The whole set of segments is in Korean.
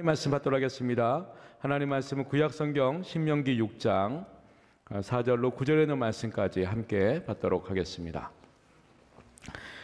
말씀 받도록 하겠습니다. 하나님 말씀은 구약성경 신명기 6장 4절로 9절에 있는 말씀까지 함께 받도록 하겠습니다.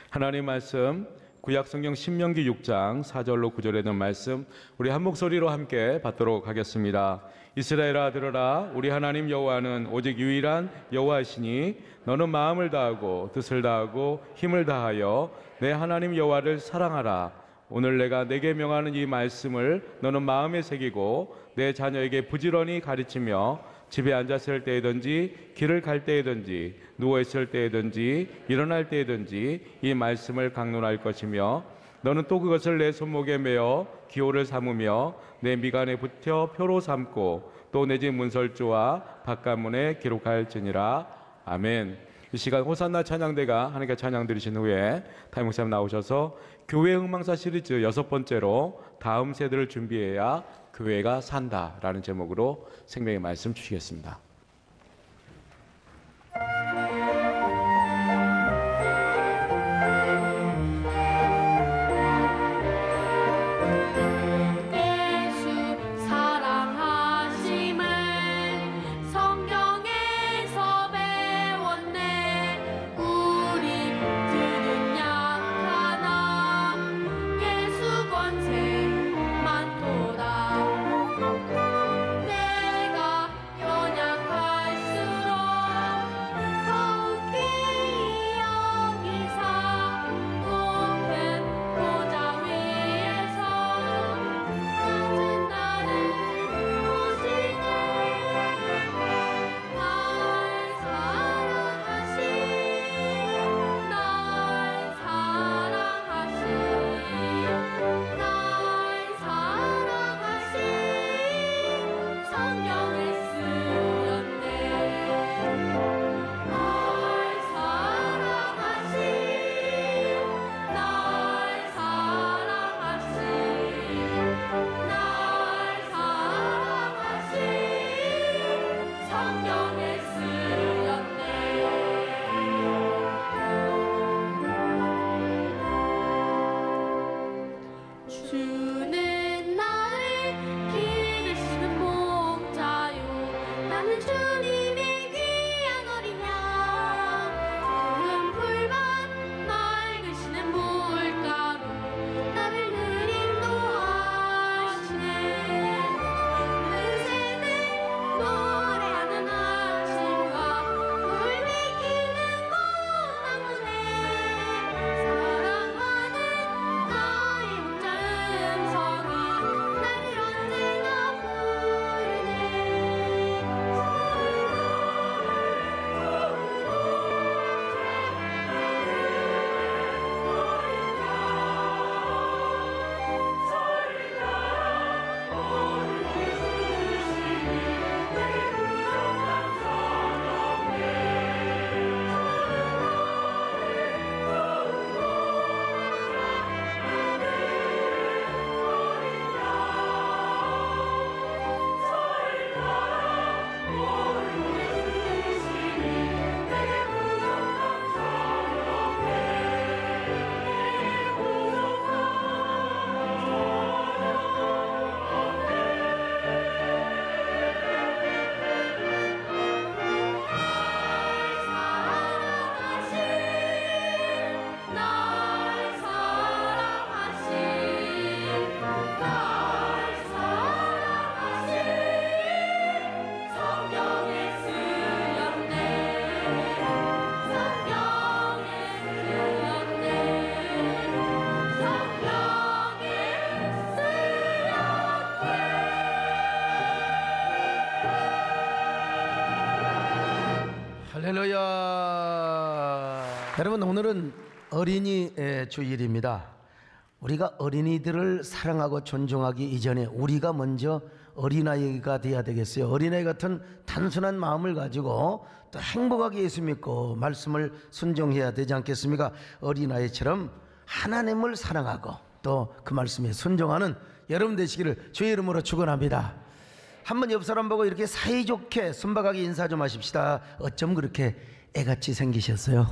하나님 말씀 구약성경 신명기 6장 4절로 9절에 있는 말씀 우리 한 목소리로 함께 받도록 하겠습니다. 이스라엘아 들으라. 우리 하나님 여호와는 오직 유일한 여호와이시니 너는 마음을 다하고 뜻을 다하고 힘을 다하여 내 하나님 여호와를 사랑하라. 오늘 내가 내게 명하는 이 말씀을 너는 마음에 새기고 내 자녀에게 부지런히 가르치며 집에 앉았을 때이든지 길을 갈 때이든지 누워있을 때이든지 일어날 때이든지 이 말씀을 강론할 것이며 너는 또 그것을 내 손목에 메어 기호를 삼으며 내 미간에 붙여 표로 삼고 또 내 집 문설주와 바깥문에 기록할지니라. 아멘. 이 시간 호산나 찬양대가 하나님께 찬양 드리신 후에 타임목사님 나오셔서 교회 흥망사 시리즈 6번째로 다음 세대를 준비해야 교회가 산다라는 제목으로 생명의 말씀 주시겠습니다. 할렐루야. 여러분, 오늘은 어린이 주일입니다. 우리가 어린이들을 사랑하고 존중하기 이전에 우리가 먼저 어린아이가 되어야 되겠어요. 어린아이 같은 단순한 마음을 가지고 또 행복하게 예수 믿고 말씀을 순종해야 되지 않겠습니까? 어린아이처럼 하나님을 사랑하고 또 그 말씀에 순종하는 여러분 되시기를 주의 이름으로 축원합니다. 한번 옆 사람 보고 이렇게 사이좋게 순박하게 인사 좀 하십시다. 어쩜 그렇게 애같이 생기셨어요?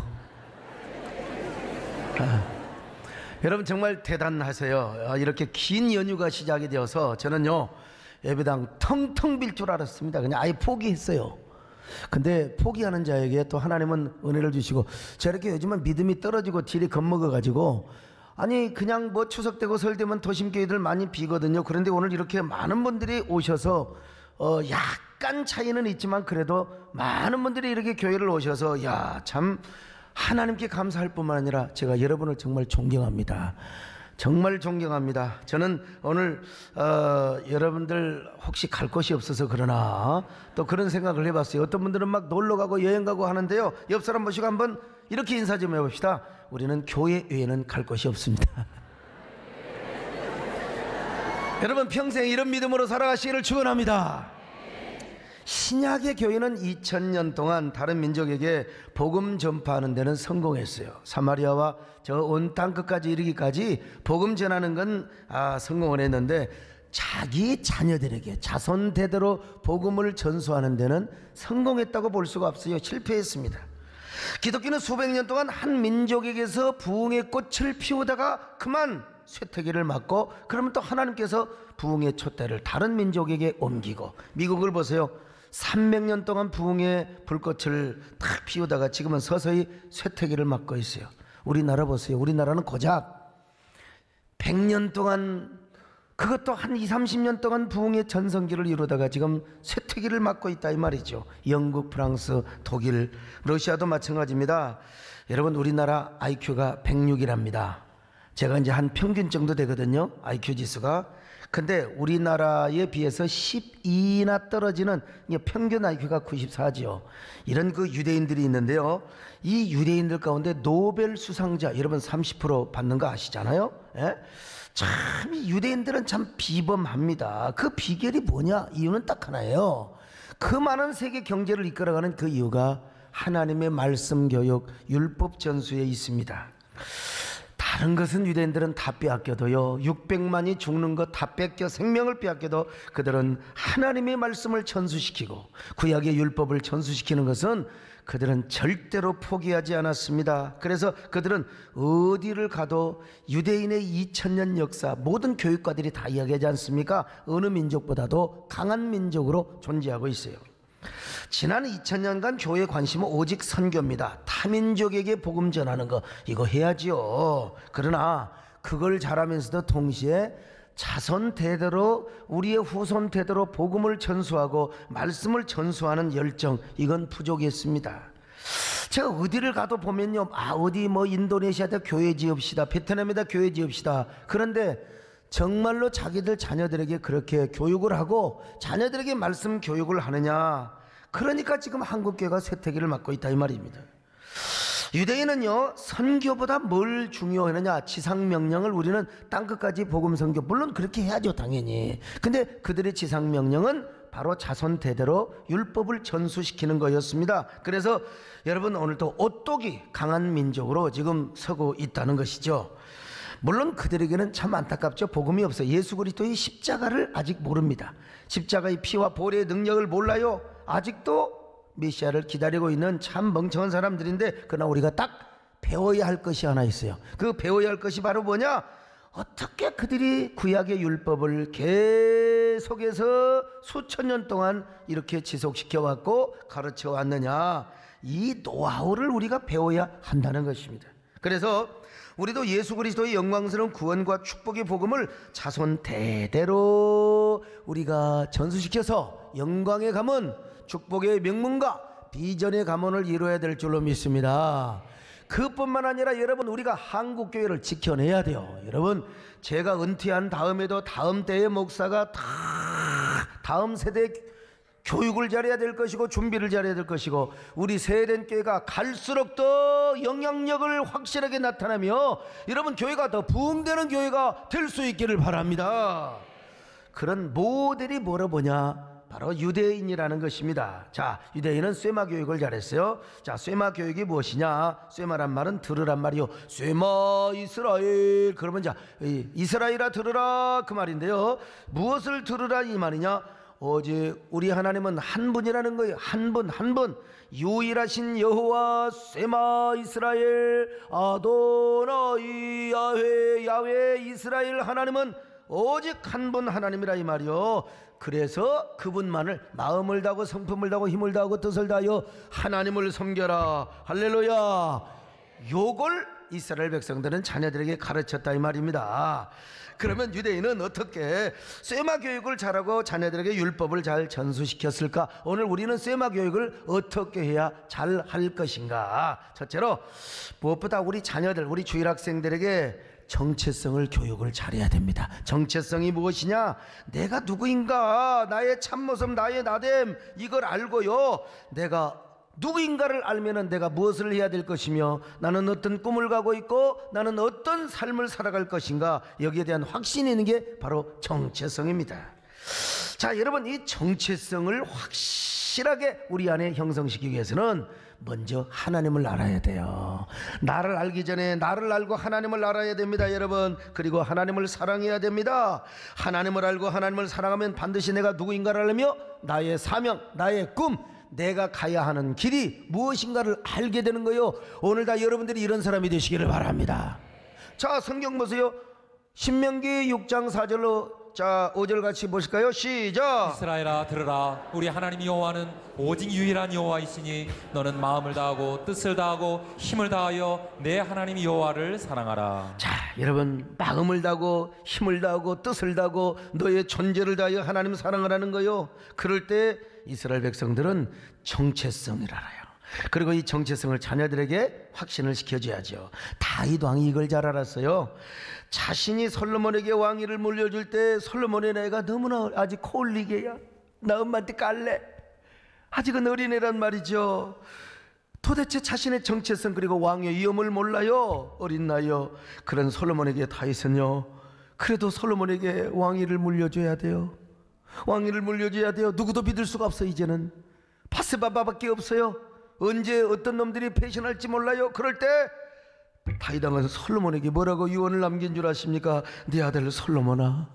여러분 정말 대단하세요. 이렇게 긴 연휴가 시작이 되어서 저는요 예배당 텅텅 빌 줄 알았습니다. 그냥 아예 포기했어요. 근데 포기하는 자에게 또 하나님은 은혜를 주시고, 저렇게 요즘은 믿음이 떨어지고 딜이 겁먹어가지고 아니 그냥 뭐 추석 되고 설 되면 도심교회들 많이 비거든요. 그런데 오늘 이렇게 많은 분들이 오셔서 약간 차이는 있지만 그래도 많은 분들이 이렇게 교회를 오셔서 야, 참 하나님께 감사할 뿐만 아니라 제가 여러분을 정말 존경합니다. 정말 존경합니다. 저는 오늘 여러분들 혹시 갈 곳이 없어서 그러나 또 그런 생각을 해봤어요. 어떤 분들은 막 놀러 가고 여행 가고 하는데요, 옆 사람 모시고 한번 이렇게 인사 좀 해봅시다. 우리는 교회 외에는 갈 곳이 없습니다. 여러분 평생 이런 믿음으로 살아가시기를 축원합니다. 신약의 교회는 2000년 동안 다른 민족에게 복음 전파하는 데는 성공했어요. 사마리아와 저 온 땅 끝까지 이르기까지 복음 전하는 건 성공을 했는데, 자기 자녀들에게 자손 대대로 복음을 전수하는 데는 성공했다고 볼 수가 없어요. 실패했습니다. 기독교는 수백 년 동안 한 민족에게서 부흥의 꽃을 피우다가 그만 쇠퇴기를 맞고, 그러면 또 하나님께서 부흥의 촛대를 다른 민족에게 옮기고, 미국을 보세요. 300년 동안 부흥의 불꽃을 탁 피우다가 지금은 서서히 쇠퇴기를 맞고 있어요. 우리나라 보세요. 우리나라는 고작 100년 동안, 그것도 한 20, 30년 동안 부흥의 전성기를 이루다가 지금 쇠퇴기를 맞고 있다 이 말이죠. 영국, 프랑스, 독일, 러시아도 마찬가지입니다. 여러분 우리나라 IQ가 106이랍니다. 제가 이제 한 평균 정도 되거든요, IQ 지수가. 근데 우리나라에 비해서 12나 떨어지는 평균 IQ가 94죠. 이런 그 유대인들이 있는데요, 이 유대인들 가운데 노벨 수상자 여러분 30% 받는 거 아시잖아요. 예? 참 이 유대인들은 참 비범합니다. 그 비결이 뭐냐? 이유는 딱 하나예요. 그 많은 세계 경제를 이끌어가는 그 이유가 하나님의 말씀 교육, 율법 전수에 있습니다. 다른 것은 유대인들은 다 빼앗겨도요, 600만이 죽는 것 다 뺏겨 생명을 빼앗겨도 그들은 하나님의 말씀을 전수시키고 구약의 율법을 전수시키는 것은 그들은 절대로 포기하지 않았습니다. 그래서 그들은 어디를 가도 유대인의 2000년 역사, 모든 교육가들이 다 이야기하지 않습니까? 어느 민족보다도 강한 민족으로 존재하고 있어요. 지난 2000년간 교회의 관심은 오직 선교입니다. 타민족에게 복음 전하는 거, 이거 해야지요. 그러나 그걸 잘하면서도 동시에 자손 대대로, 우리의 후손 대대로 복음을 전수하고 말씀을 전수하는 열정, 이건 부족했습니다. 제가 어디를 가도 보면요, 어디 뭐 인도네시아다 교회 지읍시다, 베트남에다 교회 지읍시다. 그런데 정말로 자기들 자녀들에게 그렇게 교육을 하고 자녀들에게 말씀 교육을 하느냐? 그러니까 지금 한국교회가 쇠퇴기를 맞고 있다 이 말입니다. 유대인은요, 선교보다 뭘 중요하느냐? 지상명령을 우리는 땅끝까지 복음 선교, 물론 그렇게 해야죠 당연히. 근데 그들의 지상명령은 바로 자손 대대로 율법을 전수시키는 거였습니다. 그래서 여러분 오늘도 오똑이 강한 민족으로 지금 서고 있다는 것이죠. 물론 그들에게는 참 안타깝죠. 복음이 없어요. 예수 그리스도의 십자가를 아직 모릅니다. 십자가의 피와 보혈의 능력을 몰라요. 아직도 메시아를 기다리고 있는 참 멍청한 사람들인데, 그러나 우리가 딱 배워야 할 것이 하나 있어요. 그 배워야 할 것이 바로 뭐냐? 어떻게 그들이 구약의 율법을 계속해서 수천 년 동안 이렇게 지속시켜 왔고 가르쳐 왔느냐? 이 노하우를 우리가 배워야 한다는 것입니다. 그래서 우리도 예수 그리스도의 영광스러운 구원과 축복의 복음을 자손 대대로 우리가 전수시켜서 영광의 가문, 축복의 명문과 비전의 가문을 이루어야 될 줄로 믿습니다. 그뿐만 아니라 여러분 우리가 한국교회를 지켜내야 돼요. 여러분 제가 은퇴한 다음에도 다음 때의 목사가 다 다음 세대 교육을 잘해야 될 것이고 준비를 잘해야 될 것이고, 우리 세대된 교회가 갈수록 더 영향력을 확실하게 나타나며 여러분 교회가 더 부흥되는 교회가 될 수 있기를 바랍니다. 그런 모델이 뭐라 보냐? 바로 유대인이라는 것입니다. 자, 유대인은 쇠마 교육을 잘했어요. 자, 쇠마 교육이 무엇이냐? 쇠마란 말은 들으란 말이요. 쇠마 이스라엘, 그러면 자 이스라엘아 들으라 그 말인데요. 무엇을 들으라 이 말이냐? 오직 우리 하나님은 한 분이라는 거예요. 한 분, 한 분. 유일하신 여호와 세마 이스라엘 아도나이 야훼 이스라엘 하나님은 오직 한 분 하나님이라 이 말이요. 그래서 그분만을 마음을 다하고 성품을 다하고 힘을 다하고 뜻을 다하여 하나님을 섬겨라. 할렐루야. 요걸 이스라엘 백성들은 자녀들에게 가르쳤다 이 말입니다. 그러면 유대인은 어떻게 쇠마 교육을 잘하고 자녀들에게 율법을 잘 전수시켰을까? 오늘 우리는 쇠마 교육을 어떻게 해야 잘 할 것인가? 첫째로 무엇보다 우리 자녀들, 우리 주일학생들에게 정체성을 교육을 잘해야 됩니다. 정체성이 무엇이냐? 내가 누구인가? 나의 참모습, 나의 나됨, 이걸 알고요, 내가 누구인가를 알면은 내가 무엇을 해야 될 것이며 나는 어떤 꿈을 가고 있고 나는 어떤 삶을 살아갈 것인가, 여기에 대한 확신이 있는 게 바로 정체성입니다. 자, 여러분, 이 정체성을 확실하게 우리 안에 형성시키기 위해서는 먼저 하나님을 알아야 돼요. 나를 알기 전에 나를 알고 하나님을 알아야 됩니다, 여러분. 그리고 하나님을 사랑해야 됩니다. 하나님을 알고 하나님을 사랑하면 반드시 내가 누구인가를 알며 나의 사명, 나의 꿈, 내가 가야 하는 길이 무엇인가를 알게 되는 거예요. 오늘 다 여러분들이 이런 사람이 되시기를 바랍니다. 자, 성경 보세요. 신명기 6장 4절로 자 5절 같이 보실까요? 시작. 이스라엘아 들으라. 우리 하나님 여호와는 오직 유일한 여호와이시니 너는 마음을 다하고 뜻을 다하고 힘을 다하여 내 하나님 여호와를 사랑하라. 자, 여러분, 마음을 다하고 힘을 다하고 뜻을 다하고 너의 존재를 다하여 하나님 사랑하라는 거요. 그럴 때 이스라엘 백성들은 정체성을 알아요. 그리고 이 정체성을 자녀들에게 확신을 시켜줘야죠. 다윗 왕이 이걸 잘 알았어요. 자신이 솔로몬에게 왕위를 물려줄 때 솔로몬의 나이가 너무나 아직 코올리게야, 나 엄마한테 깔래, 아직은 어린애란 말이죠. 도대체 자신의 정체성 그리고 왕의 위엄을 몰라요. 어린 나이요. 그런 솔로몬에게 다윗은요, 그래도 솔로몬에게 왕위를 물려줘야 돼요. 왕위를 물려줘야 돼요. 누구도 믿을 수가 없어. 이제는 바세바바밖에 없어요. 언제 어떤 놈들이 배신할지 몰라요. 그럴 때 다윗 왕은 솔로몬에게 뭐라고 유언을 남긴 줄 아십니까? 네 아들 솔로몬아,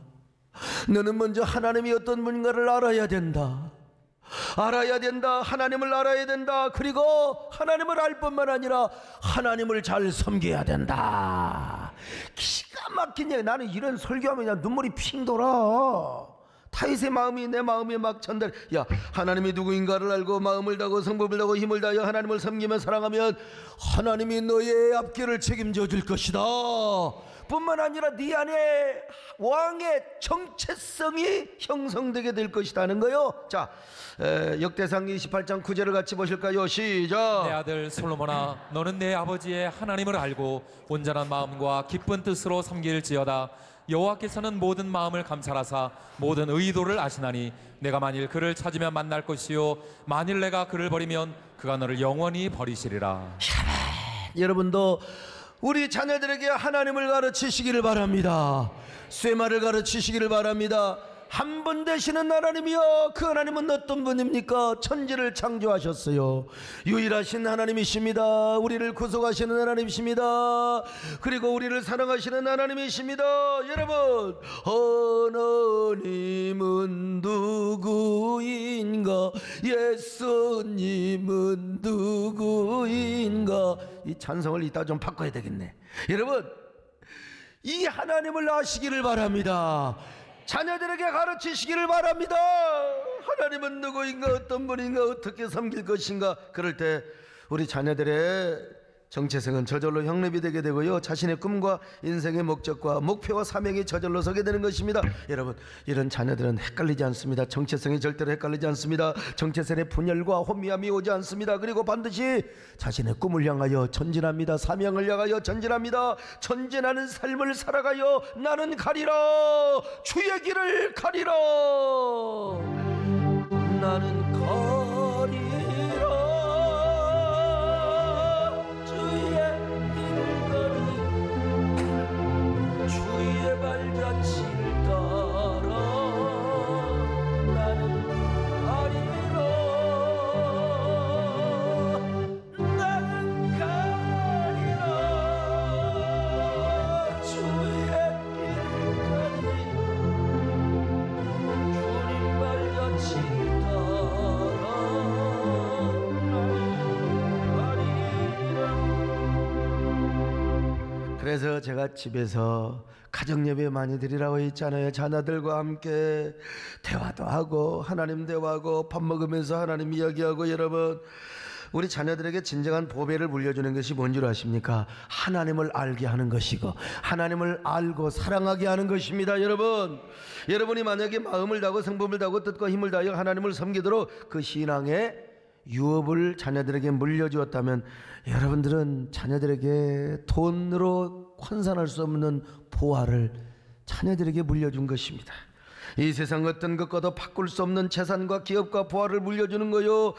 너는 먼저 하나님이 어떤 분인가를 알아야 된다. 알아야 된다. 하나님을 알아야 된다. 그리고 하나님을 알 뿐만 아니라 하나님을 잘 섬겨야 된다. 기가 막힌 얘기. 나는 이런 설교하면 그냥 눈물이 핑 돌아. 다윗의 마음이 내 마음에 막 전달. 야, 하나님이 누구인가를 알고 마음을 다하고 성품을 다하고 힘을 다하여 하나님을 섬기며 사랑하면 하나님이 너의 앞길을 책임져 줄 것이다. 뿐만 아니라 네 안에 왕의 정체성이 형성되게 될 것이라는 거요. 자, 역대상 28장 9절을 같이 보실까요? 시작. 내 아들 솔로몬아, 너는 내 아버지의 하나님을 알고 온전한 마음과 기쁜 뜻으로 섬길지어다. 여호와께서는 모든 마음을 감찰하사 모든 의도를 아시나니 내가 만일 그를 찾으면 만날 것이요 만일 내가 그를 버리면 그가 너를 영원히 버리시리라. 여러분도 우리 자녀들에게 하나님을 가르치시기를 바랍니다. 쇠마를 가르치시기를 바랍니다. 한 분 되시는 하나님이요, 그 하나님은 어떤 분입니까? 천지를 창조하셨어요. 유일하신 하나님이십니다. 우리를 구속하시는 하나님이십니다. 그리고 우리를 사랑하시는 하나님이십니다. 여러분, 하나님은 누구인가? 예수님은 누구인가? 이 찬성을 이따 좀 바꿔야 되겠네. 여러분, 이 하나님을 아시기를 바랍니다. 자녀들에게 가르치시기를 바랍니다. 하나님은 누구인가, 어떤 분인가, 어떻게 섬길 것인가. 그럴 때 우리 자녀들의 정체성은 저절로 형립이 되게 되고요, 자신의 꿈과 인생의 목적과 목표와 사명이 저절로 서게 되는 것입니다. 여러분, 이런 자녀들은 헷갈리지 않습니다. 정체성이 절대로 헷갈리지 않습니다. 정체성의 분열과 혼미함이 오지 않습니다. 그리고 반드시 자신의 꿈을 향하여 전진합니다. 사명을 향하여 전진합니다. 전진하는 삶을 살아가요. 나는 가리라, 주의 길을 가리라. 나는 가리라, 주의 발자취를 따라 나는 가리라, 나는 가리라, 주의 길을 가리. 주님 발자취를 그래서 제가 집에서 가정예배 많이 드리라고 했잖아요. 자녀들과 함께 대화도 하고 하나님 대화하고 밥 먹으면서 하나님 이야기하고. 여러분, 우리 자녀들에게 진정한 보배를 물려주는 것이 뭔 줄 아십니까? 하나님을 알게 하는 것이고 하나님을 알고 사랑하게 하는 것입니다. 여러분이 만약에 마음을 다하고 성품을 다하고 뜻과 힘을 다하여 하나님을 섬기도록 그 신앙의 유업을 자녀들에게 물려주었다면 여러분들은 자녀들에게 돈으로 환산할 수 없는 보화를 자녀들에게 물려준 것입니다. 이 세상 어떤 것과도 바꿀 수 없는 재산과 기업과 보화를 물려주는 거요.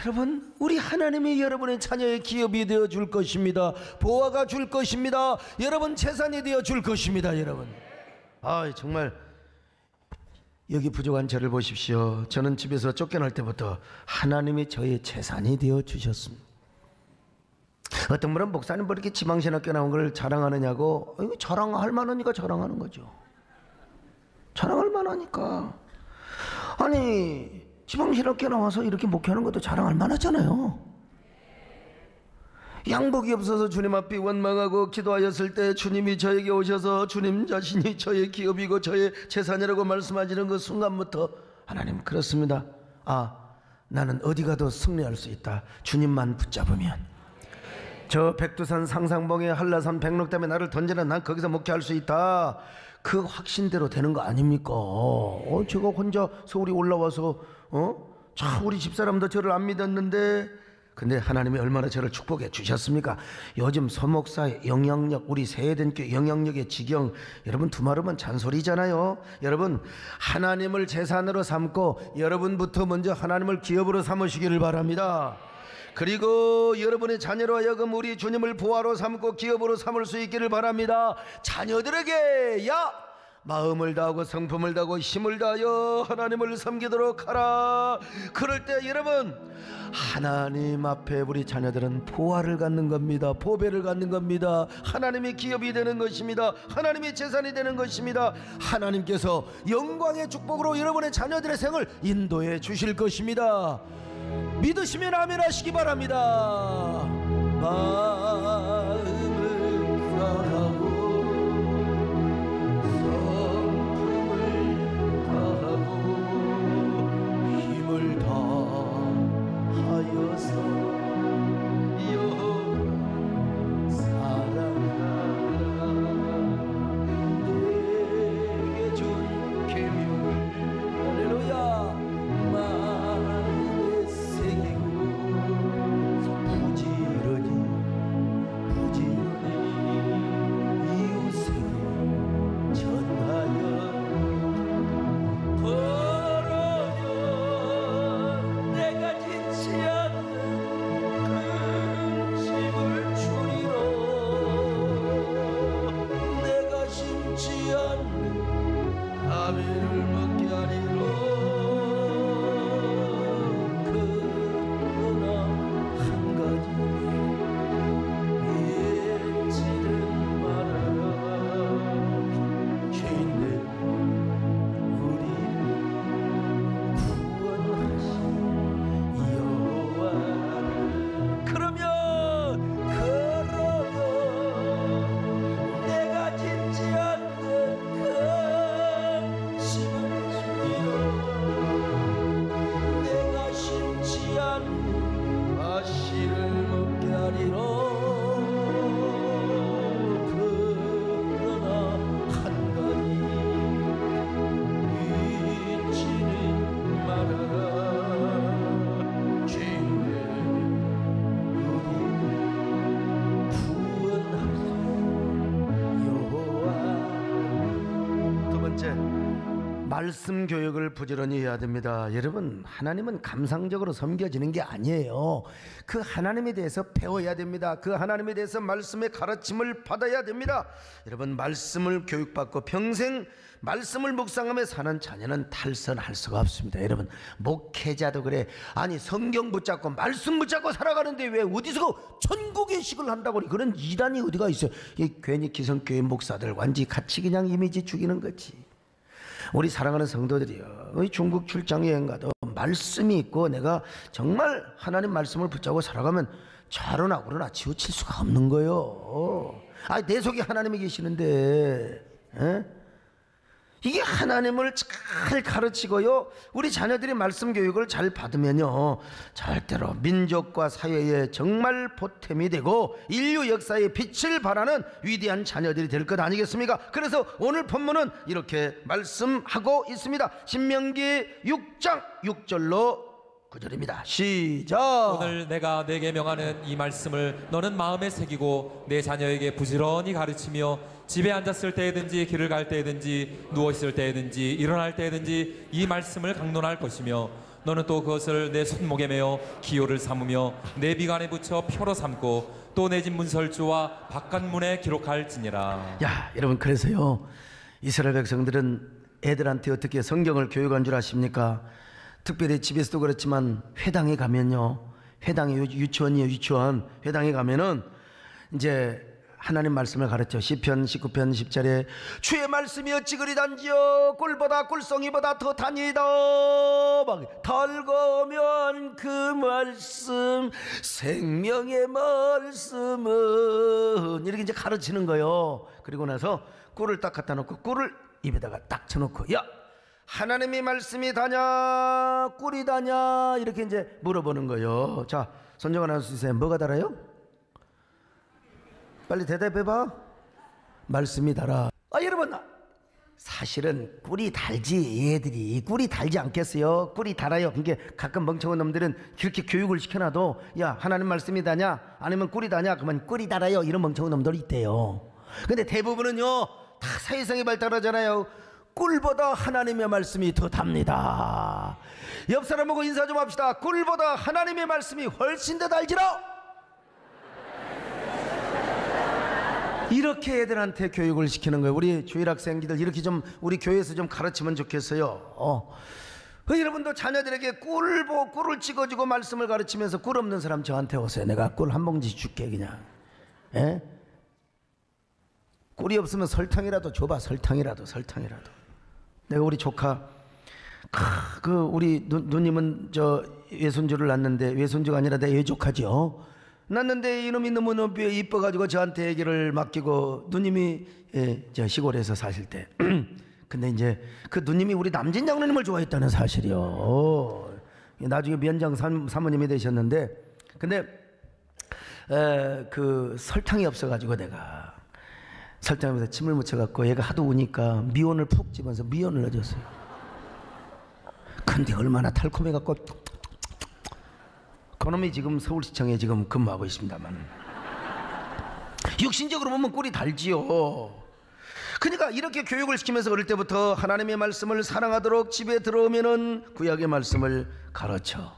여러분, 우리 하나님이 여러분의 자녀의 기업이 되어 줄 것입니다. 보화가 줄 것입니다. 여러분 재산이 되어 줄 것입니다. 여러분, 정말 여기 부족한 저를 보십시오. 저는 집에서 쫓겨날 때부터 하나님이 저의 재산이 되어 주셨습니다. 어떤 분은 목사님 뭐 이렇게 지방신학교 나온 걸 자랑하느냐고. 이거 자랑할 만하니까 자랑하는 거죠. 자랑할 만하니까. 아니, 지방신학교 나와서 이렇게 목회하는 것도 자랑할 만하잖아요. 양복이 없어서 주님 앞에 원망하고 기도하였을 때 주님이 저에게 오셔서 주님 자신이 저의 기업이고 저의 재산이라고 말씀하시는 그 순간부터 하나님, 그렇습니다. 나는 어디 가도 승리할 수 있다. 주님만 붙잡으면. 저 백두산 상상봉에 한라산 백록담에 나를 던지는 난 거기서 목회할 수 있다. 그 확신대로 되는 거 아닙니까? 제가 혼자 서울이 올라와서 참 우리 집사람도 저를 안 믿었는데, 근데 하나님이 얼마나 저를 축복해 주셨습니까? 요즘 서목사의 영향력, 우리 세대den교회 영향력의 지경, 여러분 두말하면 잔소리잖아요. 여러분, 하나님을 재산으로 삼고 여러분부터 먼저 하나님을 기업으로 삼으시기를 바랍니다. 그리고 여러분의 자녀로 하여금 우리 주님을 보화로 삼고 기업으로 삼을 수 있기를 바랍니다. 자녀들에게 마음을 다하고 성품을 다하고 힘을 다하여 하나님을 섬기도록 하라. 그럴 때 여러분, 하나님 앞에 우리 자녀들은 보화를 갖는 겁니다. 보배를 갖는 겁니다. 하나님의 기업이 되는 것입니다. 하나님의 재산이 되는 것입니다. 하나님께서 영광의 축복으로 여러분의 자녀들의 생을 인도해 주실 것입니다. 믿으시면 아멘 하시기 바랍니다. 마음을 다하고 성품을 다하고 힘을 다하여서 여호와 사랑하라. 내게 준 계명을 할렐루야 말씀 교육을 부지런히 해야 됩니다. 여러분, 하나님은 감상적으로 섬겨지는 게 아니에요. 그 하나님에 대해서 배워야 됩니다. 그 하나님에 대해서 말씀의 가르침을 받아야 됩니다. 여러분, 말씀을 교육받고 평생 말씀을 묵상하며 사는 자녀는 탈선할 수가 없습니다. 여러분, 목회자도 그래. 아니, 성경 붙잡고 말씀 붙잡고 살아가는데 왜 어디서 천국의식을 한다고 그런 이단이 어디가 있어요? 괜히 기성교회 목사들 완전히 같이 그냥 이미지 죽이는 거지. 우리 사랑하는 성도들이요, 중국 출장 여행 가도 말씀이 있고 내가 정말 하나님 말씀을 붙잡고 살아가면 좌로나 우로나 치우칠 수가 없는 거예요. 내 속에 하나님이 계시는데, 에? 이게 하나님을 잘 가르치고요, 우리 자녀들이 말씀 교육을 잘 받으면요, 절대로 민족과 사회에 정말 보탬이 되고 인류 역사의 빛을 발하는 위대한 자녀들이 될 것 아니겠습니까? 그래서 오늘 본문은 이렇게 말씀하고 있습니다. 신명기 6장 6절로 9절입니다. 시작. 오늘 내가 내게 명하는 이 말씀을 너는 마음에 새기고 내 자녀에게 부지런히 가르치며 집에 앉았을 때든지 길을 갈 때든지 누워있을 때든지 일어날 때든지 이 말씀을 강론할 것이며 너는 또 그것을 내 손목에 매어 기호를 삼으며 내 비관에 붙여 표로 삼고 또 내 집 문설주와 바깥문에 기록할지니라. 야, 여러분, 그래서요, 이스라엘 백성들은 애들한테 어떻게 성경을 교육한 줄 아십니까? 특별히 집에서도 그렇지만 회당에 가면요, 회당이 유치원이에요. 유치원 회당에 가면은 이제 하나님 말씀을 가르쳐. 시편 19편 10절에 주의 말씀이 어찌 그리 단지요 꿀보다 꿀송이보다 더 다니다 막 달거면 그 말씀 생명의 말씀은 이렇게 이제 가르치는 거예요. 그리고 나서 꿀을 딱 갖다 놓고 꿀을 입에다가 딱 쳐놓고, 야, 하나님의 말씀이 다냐 꿀이 다냐 이렇게 이제 물어보는 거예요. 자, 손정아 나눠 주세요. 뭐가 달아요? 빨리 대답해봐. 말씀이 달아. 여러분, 사실은 꿀이 달지. 얘들이 꿀이 달지 않겠어요? 꿀이 달아요. 그러니까 가끔 멍청한 놈들은 그렇게 교육을 시켜놔도, 야, 하나님 말씀이 다냐 아니면 꿀이 다냐, 그러면 꿀이 달아요. 이런 멍청한 놈들이 있대요. 근데 대부분은요, 다 사회성이 발달하잖아요. 꿀보다 하나님의 말씀이 더 답니다. 옆 사람하고 인사 좀 합시다. 꿀보다 하나님의 말씀이 훨씬 더 달지라. 이렇게 애들한테 교육을 시키는 거예요. 우리 주일학생들 이렇게 좀 우리 교회에서 좀 가르치면 좋겠어요. 여러분도 자녀들에게 꿀을 찍어주고 말씀을 가르치면서 꿀 없는 사람 저한테 오세요. 내가 꿀 한 봉지 줄게. 그냥, 에? 꿀이 없으면 설탕이라도 줘봐. 설탕이라도. 내가 우리 조카, 우리 누님은 저 외손주를 낳는데, 외손주가 아니라 내 외조카죠. 낳는데 이놈이 너무 이뻐가지고 저한테 얘기를 맡기고, 누님이 저 시골에서 사실 때 근데 이제 그 누님이 우리 남진 장로님을 좋아했다는 사실이요. 나중에 면장 사모님이 되셨는데, 근데 그 설탕이 없어가지고 내가 설탕에서 침을 묻혀갖고 얘가 하도 우니까 미온을 푹 집어서 미온을 넣어줬어요. 근데 얼마나 달콤해갖고, 그놈이 지금 서울시청에 지금 근무하고 있습니다만, 육신적으로 보면 꿀이 달지요. 그러니까 이렇게 교육을 시키면서 어릴 때부터 하나님의 말씀을 사랑하도록 집에 들어오면은 구약의 말씀을 가르쳐.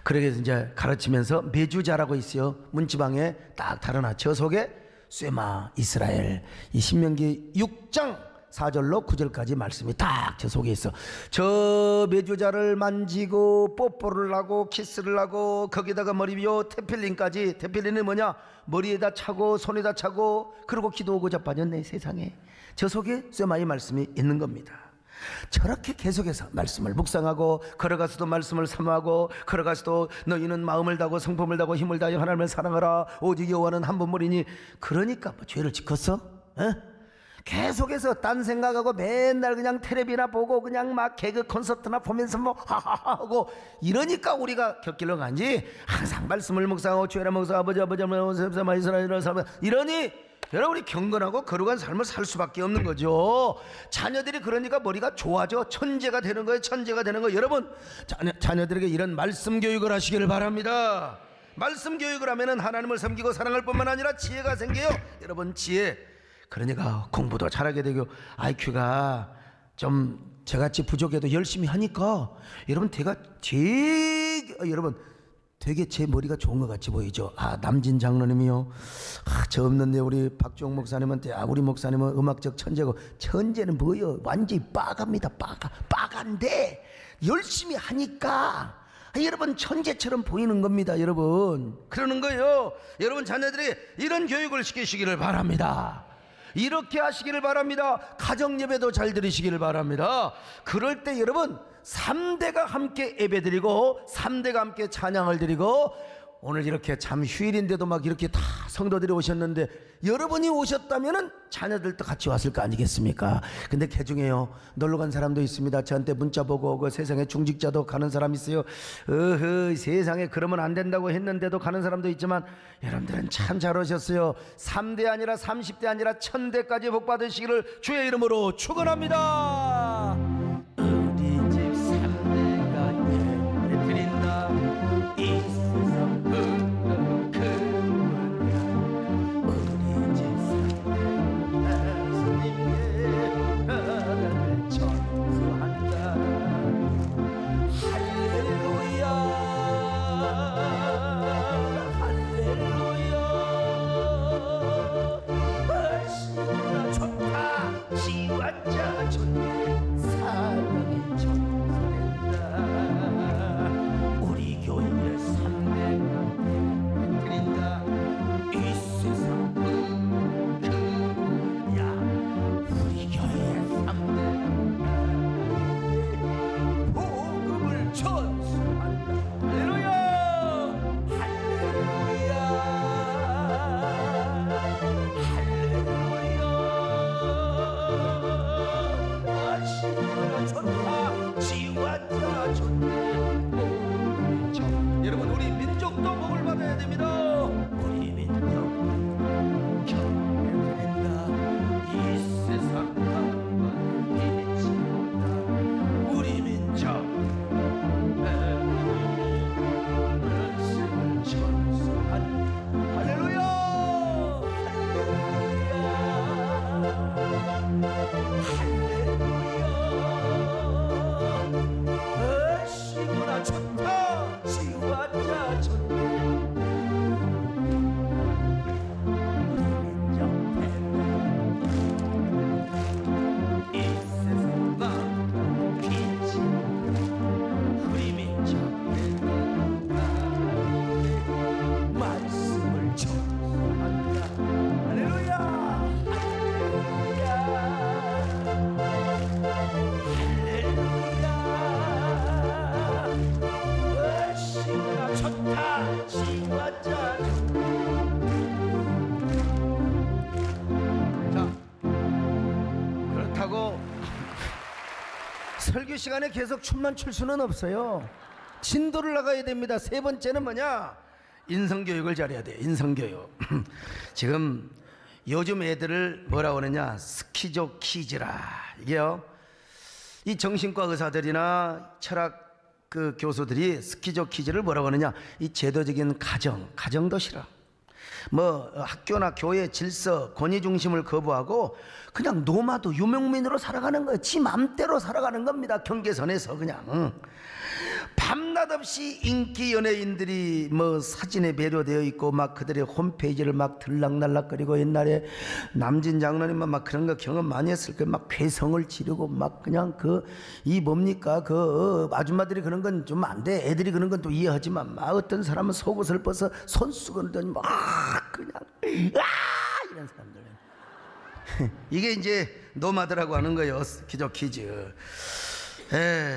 그래서 이제 가르치면서 매주 자라고 있어요. 문지방에 딱 달아놨죠. 속에 쇠마 이스라엘, 이 신명기 6장 4절로 9절까지 말씀이 딱 저 속에 있어. 저 메주자를 만지고 뽀뽀를 하고 키스를 하고 거기다가 머리 위에 테필린까지. 테필린은 뭐냐? 머리에다 차고 손에다 차고 그리고 기도하고 자빠졌네 세상에. 저 속에 쇠마의 말씀이 있는 겁니다. 저렇게 계속해서 말씀을 묵상하고 걸어가서도 말씀을 삼하고 걸어가서도 너희는 마음을 다하고 성품을 다하고 힘을 다하여 하나님을 사랑하라 오직 여호와는 한 분뿐이니. 그러니까 뭐 죄를 지켰어? 계속해서 딴 생각하고 맨날 그냥 텔레비나 보고 그냥 막 개그 콘서트나 보면서 뭐 하하하 하고 이러니까 우리가 곁길로 간지. 항상 말씀을 묵상하고 죄라 묵상 아버지 이러니 여러분 우리 경건하고 거룩한 삶을 살 수밖에 없는 거죠. 자녀들이 그러니까 머리가 좋아져 천재가 되는 거예요. 천재가 되는 거예요. 여러분 자녀들에게 이런 말씀 교육을 하시기를 바랍니다. 말씀 교육을 하면은 하나님을 섬기고 사랑할 뿐만 아니라 지혜가 생겨요. 여러분 지혜. 그러니까 공부도 잘하게 되고 IQ가 좀 저같이 부족해도 열심히 하니까 여러분 여러분 되게 제 머리가 좋은 것 같이 보이죠. 남진 장로님이요. 저 없는데 우리 박주홍 목사님한테 우리 목사님은 음악적 천재고. 천재는 뭐예요? 완전히 빠갑니다. 빠간데 열심히 하니까 여러분 천재처럼 보이는 겁니다. 여러분 그러는 거예요. 여러분 자녀들이 이런 교육을 시키시기를 바랍니다. 이렇게 하시기를 바랍니다. 가정예배도 잘 드리시기를 바랍니다. 그럴 때 여러분 3대가 함께 예배드리고 3대가 함께 찬양을 드리고 오늘 이렇게 참 휴일인데도 막 이렇게 다 성도들이 오셨는데 여러분이 오셨다면은 자녀들도 같이 왔을 거 아니겠습니까? 근데 개중에요 놀러 간 사람도 있습니다. 저한테 문자 보고 그 세상에 중직자도 가는 사람 있어요. 세상에 그러면 안 된다고 했는데도 가는 사람도 있지만 여러분들은 참 잘 오셨어요. 3대 아니라 30대 아니라 1000대까지 복 받으시기를 주의 이름으로 축원합니다. 우리 집 3대가 예배드린다. 이 세상 우리 집 3대가 예수님께 나라를 전수한다. 할렐루야 할렐루야. 날씨가 좋다 지환자 좋네 사랑이 전설한다. 우리 교회의 3대가 드린다. 이 세상 야 우리 교회의 3대가 복음을 전수한다. 할렐루야 할렐루야 할렐루야. 날씨가 좋다 지환자 좋네 복음이 전. 여러분 우리 민족도 복을 받아야 됩니다. 우리 민족 경배드린다. 이 세상 가운데 빛이 온다. 우리 민족 말씀을 전수한 할렐루야 할렐루야. 시구나 좋다 지환자 좋네. 우리 민족 이 세상 가운데 빛이 우리 민족 말씀을 전수한다. 할렐루야 할렐루야. 시구나 좋다 지환자 자 그렇다고 설교 시간에 계속 춤만 출 수는 없어요. 진도를 나가야 됩니다. 세 번째는 뭐냐? 인성교육을 잘해야 돼요. 인성교육. 지금 요즘 애들을 뭐라고 하느냐? 스키조키즈라. 이게요 이 정신과 의사들이나 철학 그 교수들이 스키조키즈를 뭐라고 하느냐? 이 제도적인 가정도 싫어. 뭐 학교나 교회 질서 권위 중심을 거부하고 그냥 노마드 유명민으로 살아가는 거예요. 지 맘대로 살아가는 겁니다. 경계선에서 그냥 밤낮 없이 인기 연예인들이 뭐 사진에 배려되어 있고 막 그들의 홈페이지를 막 들락날락거리고 옛날에 남진 장로님은 막 그런 거 경험 많이 했을 거예요. 막 괴성을 지르고 막 그냥 이 뭡니까 아줌마들이 그런 건 좀 안 돼. 애들이 그런 건 또 이해하지만 막 어떤 사람은 속옷을 벗어 손 쓰고는 막 그냥 이런 사람들 이게 이제 노마드라고 하는 거예요. 스키조키즈.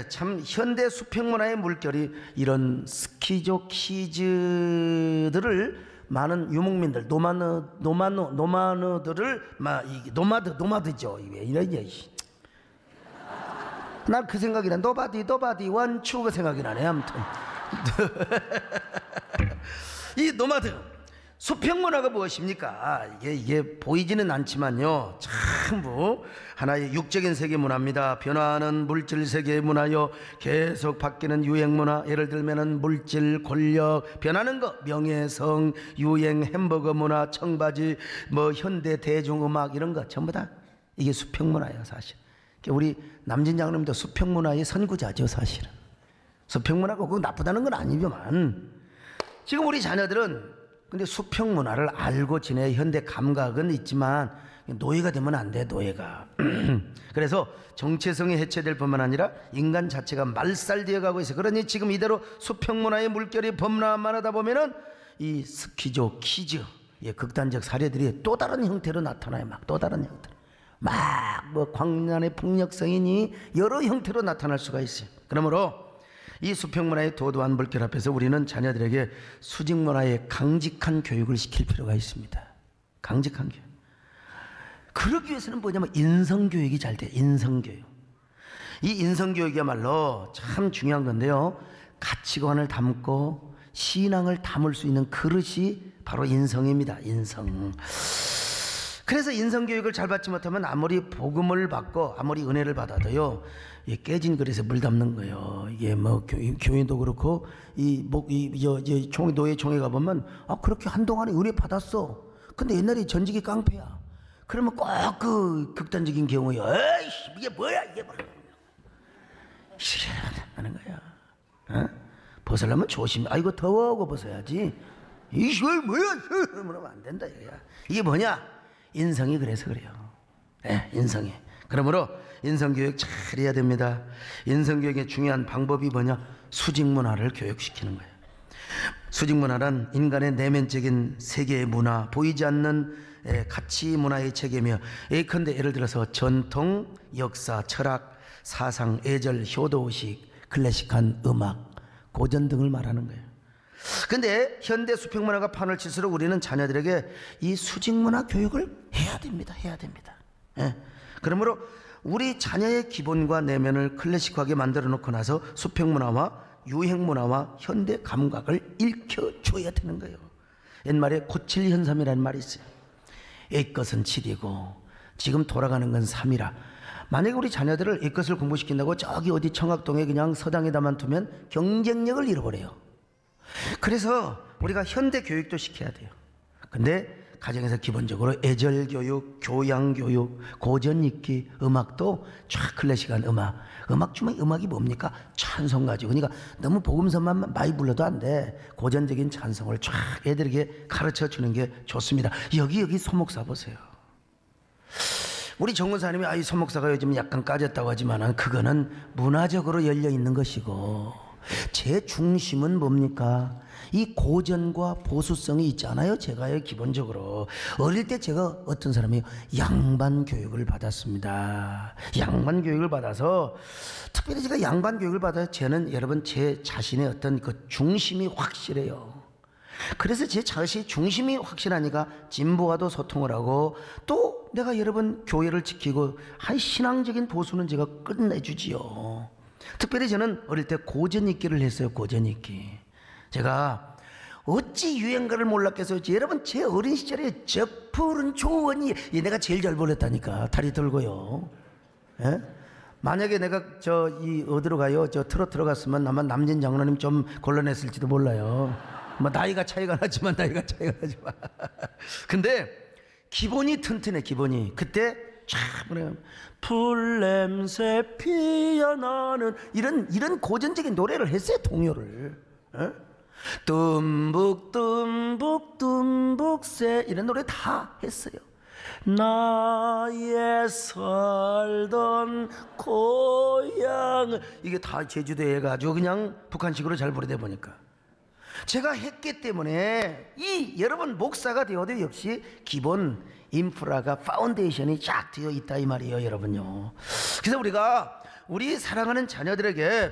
참 현대 수평문화의 물결이 이런 스키조키즈들을 많은 유목민들 노마드들을 노마드죠. 왜 이러냐? 난 그 생각이 나. 노바디 원추 그 생각이 나네. 아무튼 이 노마드 수평문화가 무엇입니까? 이게 보이지는 않지만요 전부 하나의 육적인 세계 문화입니다. 변화하는 물질 세계의 문화요. 계속 바뀌는 유행 문화. 예를 들면은 물질, 권력, 변하는 거, 명예성, 유행, 햄버거 문화, 청바지, 뭐 현대 대중음악 이런 거 전부 다 이게 수평문화예요. 사실 우리 남진 장로님도 수평문화의 선구자죠. 사실은 수평문화가 그거 나쁘다는 건 아니지만 지금 우리 자녀들은 근데 수평문화를 알고 지내. 현대 감각은 있지만 노예가 되면 안 돼. 노예가. 그래서 정체성이 해체될 뿐만 아니라 인간 자체가 말살되어 가고 있어. 그러니 지금 이대로 수평문화의 물결이 범람하다 보면은 이 스키조키즈 극단적 사례들이 또 다른 형태로 나타나요. 막 또 다른 형태로 막 뭐 광란의 폭력성이니 여러 형태로 나타날 수가 있어요. 그러므로 이 수평문화의 도도한 물결 앞에서 우리는 자녀들에게 수직문화의 강직한 교육을 시킬 필요가 있습니다. 강직한 교육. 그러기 위해서는 뭐냐면 인성교육이 잘 돼요. 인성교육. 이 인성교육이야말로 참 중요한 건데요, 가치관을 담고 신앙을 담을 수 있는 그릇이 바로 인성입니다. 인성. 그래서 인성교육을 잘 받지 못하면 아무리 복음을 받고 아무리 은혜를 받아도요, 깨진 그릇에 물 담는 거예요. 이게 뭐 교인도 그렇고 노예 총회 가보면 그렇게 한동안에 은혜 받았어. 근데 옛날에 전직이 깡패야. 그러면 꼭 그 극단적인 경우에 에이씨 이게 뭐야 이게 뭐야 하는 거야. 어? 벗으려면 조심히. 이거 더워하고 벗어야지. 이걸 뭐야 그러면 안 된다 이거야. 이게 뭐냐? 인성이 그래서 그래요. 인성이. 그러므로 인성교육 잘 해야 됩니다. 인성교육의 중요한 방법이 뭐냐? 수직문화를 교육시키는 거예요. 수직문화란 인간의 내면적인 세계의 문화, 보이지 않는 가치 문화의 체계며, 예컨대 예를 들어서 전통, 역사, 철학, 사상, 예절, 효도의식, 클래식한 음악, 고전 등을 말하는 거예요. 근데 현대 수평문화가 판을 칠수록 우리는 자녀들에게 이 수직문화 교육을 해야 됩니다. 해야 됩니다. 그러므로 우리 자녀의 기본과 내면을 클래식하게 만들어 놓고 나서 수평문화와 유행문화와 현대 감각을 읽혀줘야 되는 거예요. 옛말에 고칠현삼이라는 말이 있어요. 옛것은 7이고 지금 돌아가는 건 3이라. 만약에 우리 자녀들을 옛것을 공부시킨다고 저기 어디 청학동에 그냥 서당에다만 두면 경쟁력을 잃어버려요. 그래서 우리가 현대 교육도 시켜야 돼요. 근데 가정에서 기본적으로 애절교육, 교양교육, 고전 읽기, 음악도 쫙 클래식한 음악 중에 음악이 뭡니까? 찬송 가지고. 그러니까 너무 복음서만 많이 불러도 안 돼. 고전적인 찬송을 쫙 애들에게 가르쳐 주는 게 좋습니다. 여기 소목사 보세요. 우리 정문사님이 이 소목사가 요즘 약간 까졌다고 하지만 그거는 문화적으로 열려 있는 것이고, 제 중심은 뭡니까? 이 고전과 보수성이 있잖아요. 제가요, 기본적으로 어릴 때 제가 어떤 사람이요, 양반 교육을 받았습니다. 양반 교육을 받아서, 특별히 제가 양반 교육을 받아서 저는 여러분 제 자신의 어떤 그 중심이 확실해요. 그래서 제 자신의 중심이 확실하니까 진보와도 소통을 하고, 또 내가 여러분 교회를 지키고, 신앙적인 보수는 제가 끝내주지요. 특별히 저는 어릴 때 고전 읽기를 했어요. 고전 읽기. 제가 어찌 유행가를 몰랐겠어요. 여러분 제 어린 시절에 저 푸른 초원이 내가 제일 잘 불렀다니까. 다리 들고요. 예? 만약에 내가 어디로 가요? 트로트 들어갔으면 아마 남진 장로님 좀 곤란했을지도 몰라요. 뭐 나이가 차이가 나지만 근데 기본이 튼튼해. 기본이. 그때 참 풀냄새 피어나는 이런 고전적인 노래를 했어요. 동요를. 듬북 이런 노래 다 했어요. 나의 살던 고향, 이게 다 제주도에 가지고 그냥 북한식으로 잘 부르다 보니까 제가 했기 때문에 여러분 목사가 되어도 역시 기본 인프라가 파운데이션이 쫙 되어 있다 이 말이에요, 여러분요. 그래서 우리 사랑하는 자녀들에게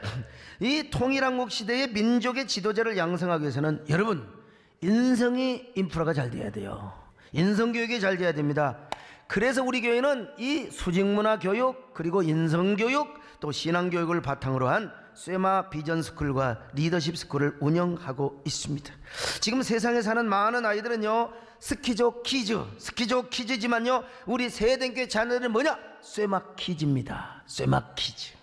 이 통일한국 시대의 민족의 지도자를 양성하기 위해서는 여러분 인성이 인프라가 잘 돼야 돼요. 인성교육이 잘 돼야 됩니다. 그래서 우리 교회는 이 수직문화 교육, 그리고 인성교육, 또 신앙교육을 바탕으로 한 쇠마 비전스쿨과 리더십 스쿨을 운영하고 있습니다. 지금 세상에 사는 많은 아이들은요, 스키족 키즈지만요, 우리 세대교회 자녀들은 뭐냐? 쇠마 키즈입니다. 쇠마 키즈.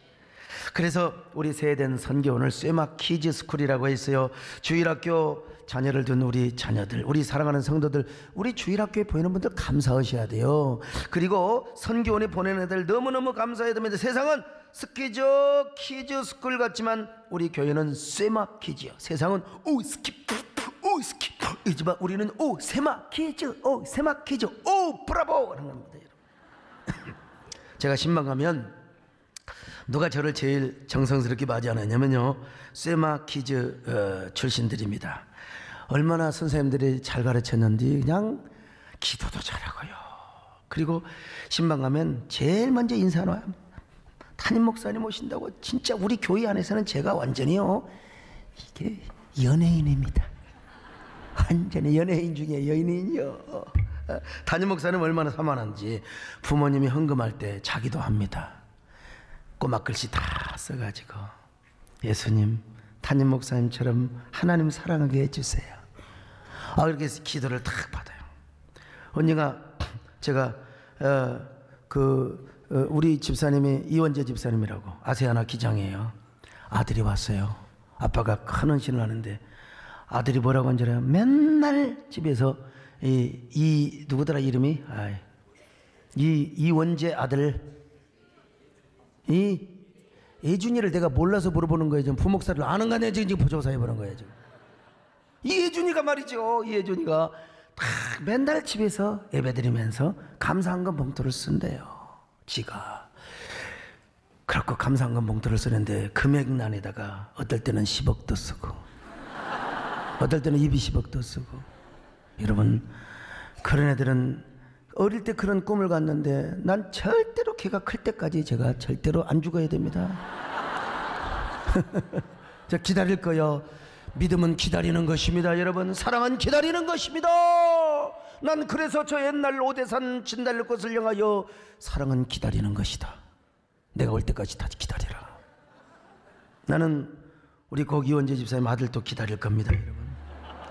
그래서 우리 세대는 선교원을 쇠마 키즈 스쿨이라고 했어요. 주일학교 자녀를 둔 우리 자녀들, 우리 사랑하는 성도들, 우리 주일학교에 보이는 분들 감사하셔야 돼요. 그리고 선교원에 보내는 애들 너무너무 감사해야 됩니다. 세상은 스키족 키즈 스쿨 같지만 우리 교회는 쇠마 키즈요. 세상은 오 스키 이지만 우리는 쇠마 키즈 브라보 하는 겁니다. 제가 신방가면 누가 저를 제일 정성스럽게 맞이하느냐면요, 쇠마 키즈 출신들입니다. 얼마나 선생님들이 잘 가르쳤는지 그냥 기도도 잘하고요. 그리고 신방 가면 제일 먼저 인사하는 담임 목사님 오신다고 진짜 우리 교회 안에서는 제가 완전히요 이게 연예인입니다. 완전히 연예인 중에 연예인이요. 담임 목사님 얼마나 사만한지 부모님이 헌금할 때 자기도 합니다. 꼬막 글씨 다 써가지고 예수님 담임 목사님처럼 하나님 사랑하게 해주세요. 이렇게 해서 기도를 탁 받아요. 언니가 제가 우리 집사님이 이원재 집사님이라고 아세아나 기장이에요. 아들이 왔어요. 아빠가 큰 헌신을 하는데 아들이 뭐라고 한 줄 알아요? 맨날 집에서 이 누구더라 이름이? 이원재 아들 이 예준이를 내가 몰라서 물어보는 거예요. 지금 부목사를 아는 거 아니에요. 지금 보조사 해보는 거예요. 지금 이 예준이가 말이죠. 이 예준이가 다 맨날 집에서 예배드리면서 감사한금 봉투를 쓴대요. 지가 그렇고 감사한금 봉투를 쓰는데 금액란에다가 어떨 때는 10억도 쓰고 어떨 때는 20억도 쓰고. 여러분 그런 애들은 어릴 때 그런 꿈을 갖는데 난 절대로 걔가 클 때까지 제가 절대로 안 죽어야 됩니다. 저 기다릴 거요. 믿음은 기다리는 것입니다. 여러분 사랑은 기다리는 것입니다. 난 그래서 저 옛날 오대산 진달래 꽃을 향하여 사랑은 기다리는 것이다. 내가 올 때까지 다 기다리라. 나는 우리 거기 원재 집사님 아들도 기다릴 겁니다. 여러분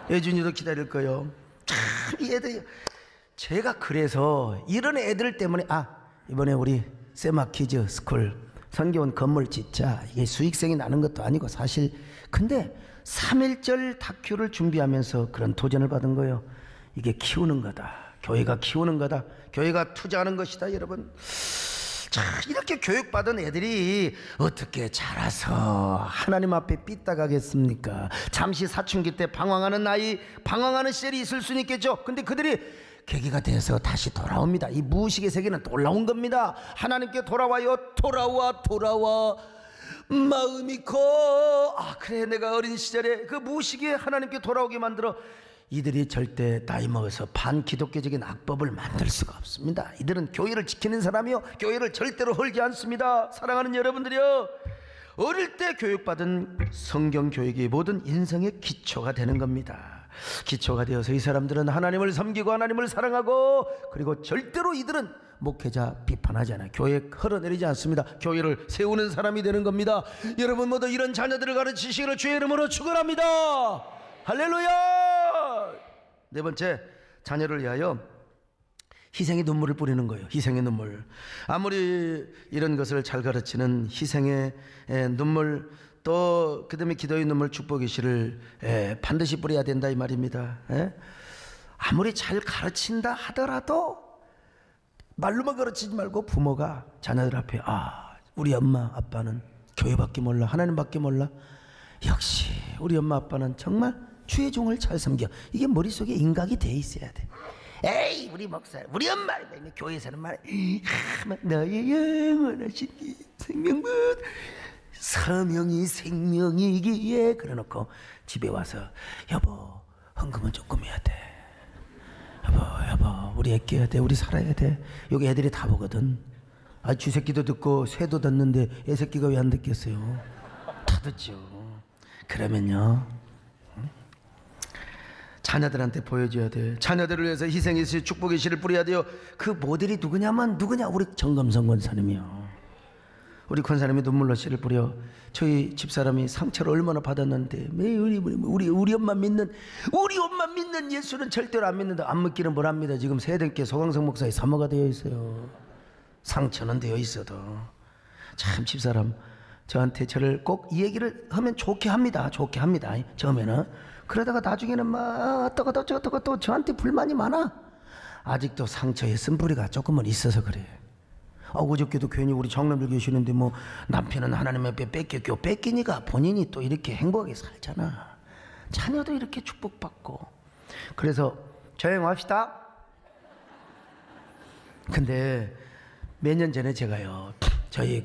예준이도 기다릴 거요. 참 이 애들 제가 그래서 이런 애들 때문에 이번에 우리 세마키즈 스쿨 선교원 건물 짓자. 이게 수익성이 나는 것도 아니고 사실 근데 3.1절 다큐를 준비하면서 그런 도전을 받은 거예요. 이게 키우는 거다. 교회가 키우는 거다. 교회가 투자하는 것이다. 여러분 자, 이렇게 교육받은 애들이 어떻게 자라서 하나님 앞에 삐딱하겠습니까? 잠시 사춘기 때 방황하는 나이, 방황하는 시절이 있을 수는 있겠죠. 근데 그들이 계기가 돼서 다시 돌아옵니다. 이 무의식의 세계는 또 올라온 겁니다. 하나님께 돌아와요. 돌아와 마음이 커. 그래 내가 어린 시절에 그 무의식이 하나님께 돌아오게 만들어. 이들이 절대 나이 먹어서 반기독교적인 악법을 만들 수가 없습니다. 이들은 교회를 지키는 사람이요 교회를 절대로 헐지 않습니다. 사랑하는 여러분들이요, 어릴 때 교육받은 성경 교육이 모든 인생의 기초가 되는 겁니다. 기초가 되어서 이 사람들은 하나님을 섬기고 하나님을 사랑하고, 그리고 절대로 이들은 목회자 비판하지 않아요. 교회에 흘러내리지 않습니다. 교회를 세우는 사람이 되는 겁니다. 여러분 모두 이런 자녀들을 가르치시기를 주의 이름으로 축원합니다. 할렐루야. 네 번째, 자녀를 위하여 희생의 눈물을 뿌리는 거예요. 희생의 눈물. 아무리 이런 것을 잘 가르치는 희생의 눈물, 또 그다음에 기도의 눈물, 축복의 시를 반드시 뿌려야 된다 이 말입니다. 아무리 잘 가르친다 하더라도 말로만 가르치지 말고 부모가 자녀들 앞에 우리 엄마 아빠는 교회밖에 몰라, 하나님밖에 몰라, 역시 우리 엄마 아빠는 정말 주의 종을 잘 섬겨. 이게 머릿속에 인각이 돼 있어야 돼. 에이 우리 목사, 우리 엄마, 교회에서는 말해 너의 영원하신 생명은 사명이 생명이기에, 그래놓고 집에 와서 여보 헌금은 조금 해야 돼, 여보 우리 애껴야 돼, 우리 살아야 돼. 여기 애들이 다 보거든. 쥐새끼도 듣고 새도 듣는데 애새끼가 왜 안 듣겠어요? 다 듣죠. 그러면요, 자녀들한테 보여줘야 돼. 자녀들을 위해서 희생의 시, 축복의 시를 뿌려야 돼요. 그 모델이 누구냐면 우리 정검성 권사님이요. 우리 권사님이 눈물로 씨를 뿌려 저희 집사람이 상처를 얼마나 받았는데, 우리 엄마 믿는 예수는 절대로 안 믿는다. 안 믿기는 뭘 합니다. 지금 세대께 소강성 목사의 사모가 되어 있어요. 상처는 되어 있어도. 참 집사람 저한테 저를 꼭 이 얘기를 하면 좋게 합니다. 처음에는. 그러다가 나중에는 막 또 저한테 불만이 많아. 아직도 상처에 쓴뿌리가 조금은 있어서 그래. 어저께도 괜히 우리 장남들 계시는데 남편은 하나님 앞에 뺏기니까 본인이 또 이렇게 행복하게 살잖아. 자녀도 이렇게 축복받고. 그래서 조용합시다. 근데 몇 년 전에 제가요, 저희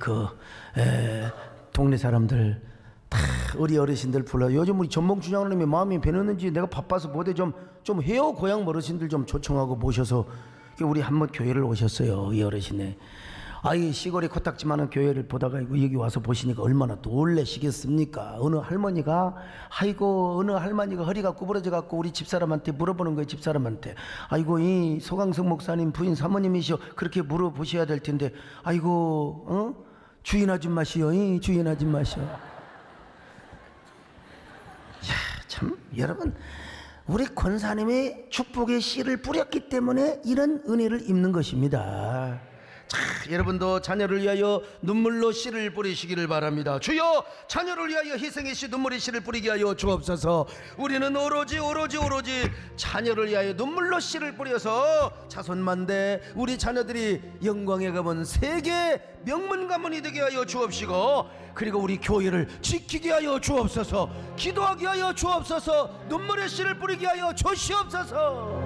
동네 사람들 다 우리 어르신들 불러. 요즘 우리 전봉주장님이 마음이 변했는지 내가 바빠서 못해 좀 해요. 고향 어르신들 좀 초청하고 모셔서 우리 한번 교회를 오셨어요. 이 어르신네. 아이 시골에 코딱지만한 교회를 보다가 여기 와서 보시니까 얼마나 놀라시겠습니까? 어느 할머니가 허리가 구부러져 갖고 우리 집사람한테 물어보는 거예요. 집사람한테 아이고 이 소강석 목사님 부인 사모님이시오 그렇게 물어보셔야 될 텐데 아이고 주인 아줌마시오 주인 아줌마시오. 참 여러분 우리 권사님의 축복의 씨를 뿌렸기 때문에 이런 은혜를 입는 것입니다. 자, 여러분도 자녀를 위하여 눈물로 씨를 뿌리시기를 바랍니다. 주여 자녀를 위하여 희생의 씨 눈물의 씨를 뿌리게 하여 주옵소서. 우리는 오로지 자녀를 위하여 눈물로 씨를 뿌려서 자손만대 우리 자녀들이 영광의 가문 세계 명문 가문이 되게 하여 주옵시고 그리고 우리 교회를 지키게 하여 주옵소서. 기도하게 하여 주옵소서. 눈물의 씨를 뿌리게 하여 주시옵소서.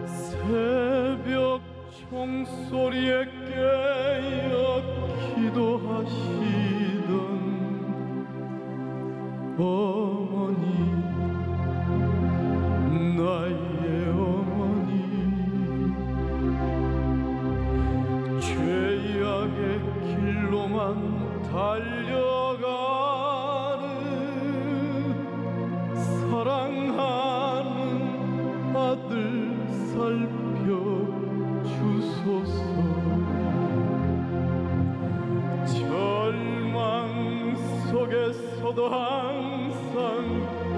새벽 종소리에 깨어 기도하시던 어머니 나의 어머니 죄악의 길로만 달려가는 사랑하는 아들 살펴 주소서. 절망 속에서도 항상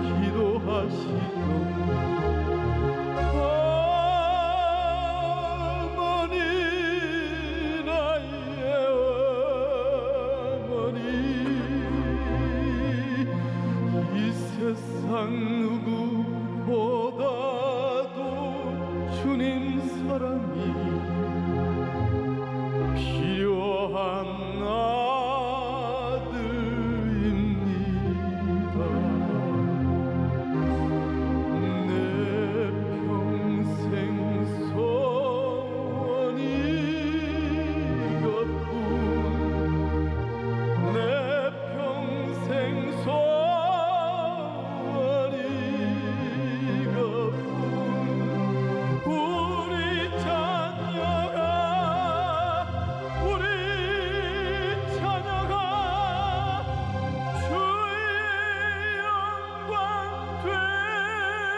기도하시던 어머니 나의 어머니 이 세상 누구보다도 주님 사랑이 필요한 아들입니다. 내 평생 소원이 이것뿐 내 평생 소원이 이것뿐 우리 자녀가 주의 영광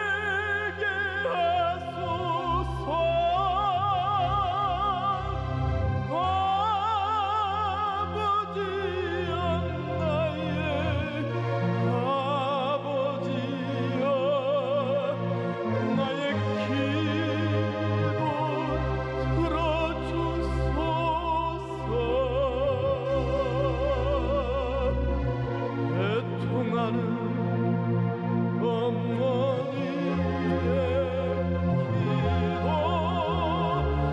되게 하소서. 아버지여 나의 아버지여 나의 기도 들어주소서. 애통하는 어머니의 기도 눈물로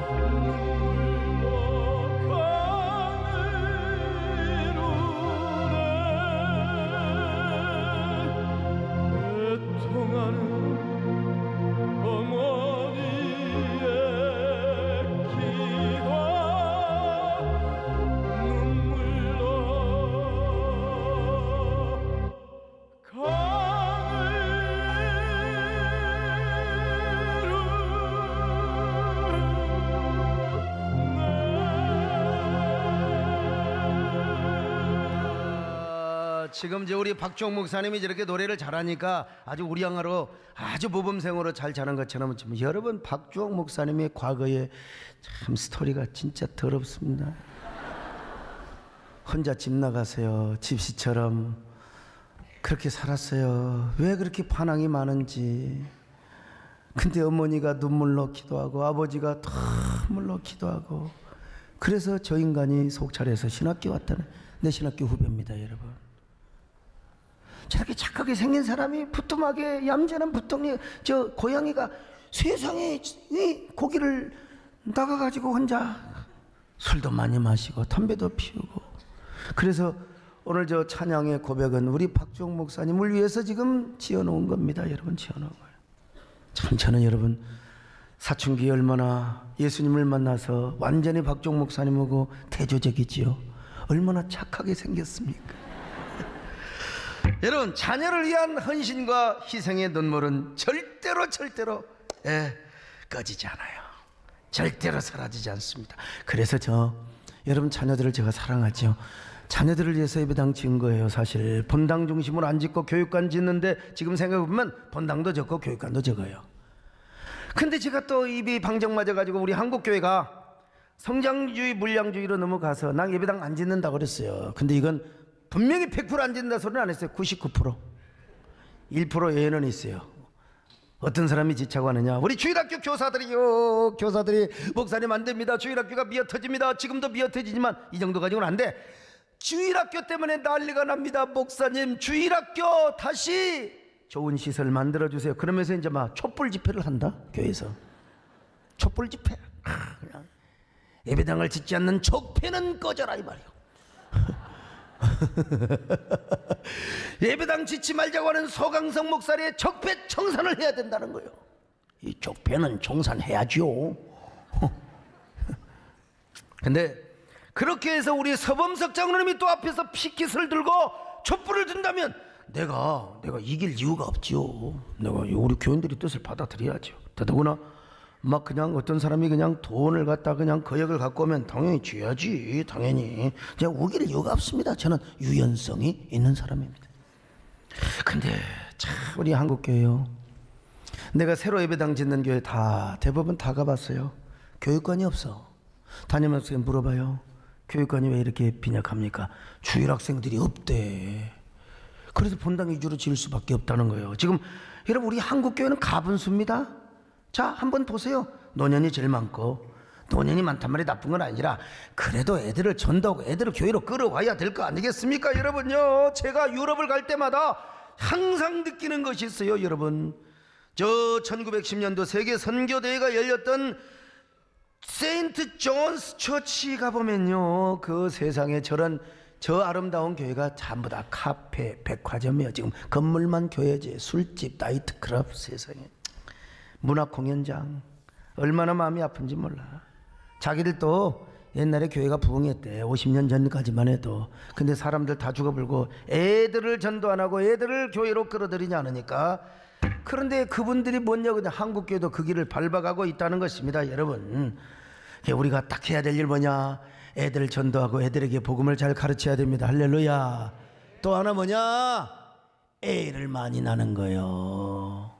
강을 이루네. 애통하는 어머니의 기도 눈물로 지금 이제 우리 박종 목사님이 저렇게 노래를 잘하니까 아주 우리 양아로 아주 모범생으로 잘 자는 것처럼 지금 여러분 박종 목사님의 과거에 참 스토리가 진짜 더럽습니다. 혼자 집 나가세요. 집시처럼 그렇게 살았어요. 왜 그렇게 반항이 많은지. 근데 어머니가 눈물로 기도하고 아버지가 눈물로 기도하고 그래서 저 인간이 속차려서 신학교 왔다는 내 신학교 후배입니다 여러분. 저렇게 착하게 생긴 사람이 부뚜막에 얌전한 부뚜막에 저 고양이가 세상에 이 고기를 나가가지고 혼자 술도 많이 마시고 담배도 피우고 그래서 오늘 저 찬양의 고백은 우리 박종 목사님을 위해서 지금 지어놓은 겁니다 여러분. 지어놓은 거예요. 참 저는 여러분 사춘기에 얼마나 예수님을 만나서 완전히 박종 목사님하고 대조적이지요. 얼마나 착하게 생겼습니까? 여러분 자녀를 위한 헌신과 희생의 눈물은 절대로 꺼지지 않아요. 절대로 사라지지 않습니다. 그래서 저 여러분 자녀들을 제가 사랑하죠. 자녀들을 위해서 예배당 지은 거예요. 사실 본당 중심으로 안 짓고 교육관 짓는데 지금 생각해보면 본당도 적고 교육관도 적어요. 근데 제가 또 입이 방정 맞아가지고 우리 한국교회가 성장주의 물량주의로 넘어가서 난 예배당 안 짓는다고 그랬어요. 근데 이건 분명히 100% 안 짓는다 소리는 안 했어요. 99% 1% 예외는 있어요. 어떤 사람이 지차고 하느냐, 우리 주일학교 교사들이요, 교사들이 목사님 안 됩니다, 주일학교가 미어터집니다. 지금도 미어터지지만 이 정도 가지고는 안 돼. 주일학교 때문에 난리가 납니다. 목사님 주일학교 다시 좋은 시설 만들어주세요. 그러면서 이제 막 촛불 집회를 한다. 교회에서 촛불 집회, 그냥 예배당을 짓지 않는 족패는 꺼져라 이 말이요. 예배당 짓지 말자고 하는 소강성 목사의 적폐 청산을 해야 된다는 거예요. 이 적폐는 청산해야죠. 근데 그렇게 해서 우리 서범석 장로님이 또 앞에서 피켓을 들고 촛불을 든다면 내가 이길 이유가 없지요. 내가 우리 교인들이 뜻을 받아들여야죠. 더더구나 막 그냥 어떤 사람이 그냥 돈을 갖다 그냥 거역을 갖고 오면 당연히 쥐어야지. 당연히 제가 우길 이유가 없습니다. 저는 유연성이 있는 사람입니다. 근데 참 우리 한국교회요, 내가 새로 예배당 짓는 교회 대부분 다 가봤어요. 교육관이 없어. 담임학생 물어봐요. 교육관이 왜 이렇게 빈약합니까? 주일학생들이 없대. 그래서 본당 위주로 지을 수밖에 없다는 거예요. 지금 여러분 우리 한국교회는 가분수입니다. 자, 한번 보세요. 노년이 제일 많고, 노년이 많단 말이 나쁜 건 아니라 그래도 애들을 전도하고 애들을 교회로 끌어와야 될 거 아니겠습니까? 여러분요, 제가 유럽을 갈 때마다 항상 느끼는 것이 있어요. 여러분, 저 1910년도 세계 선교대회가 열렸던 세인트 존스 처치 가보면요, 그 세상에 저 아름다운 교회가 전부 다 카페, 백화점이에요. 지금 건물만 교회지. 술집, 나이트클럽, 세상에 문화공연장. 얼마나 마음이 아픈지 몰라. 자기들도 옛날에 교회가 부흥했대. 50년 전까지만 해도. 근데 사람들 다 죽어불고 애들을 전도 안 하고 애들을 교회로 끌어들이지 않으니까. 그런데 그분들이 뭐냐고, 한국교회도 그 길을 밟아가고 있다는 것입니다. 여러분, 우리가 딱 해야 될 일 뭐냐? 애들 전도하고 애들에게 복음을 잘 가르쳐야 됩니다. 할렐루야. 또 하나 뭐냐? 애를 많이 낳는 거예요.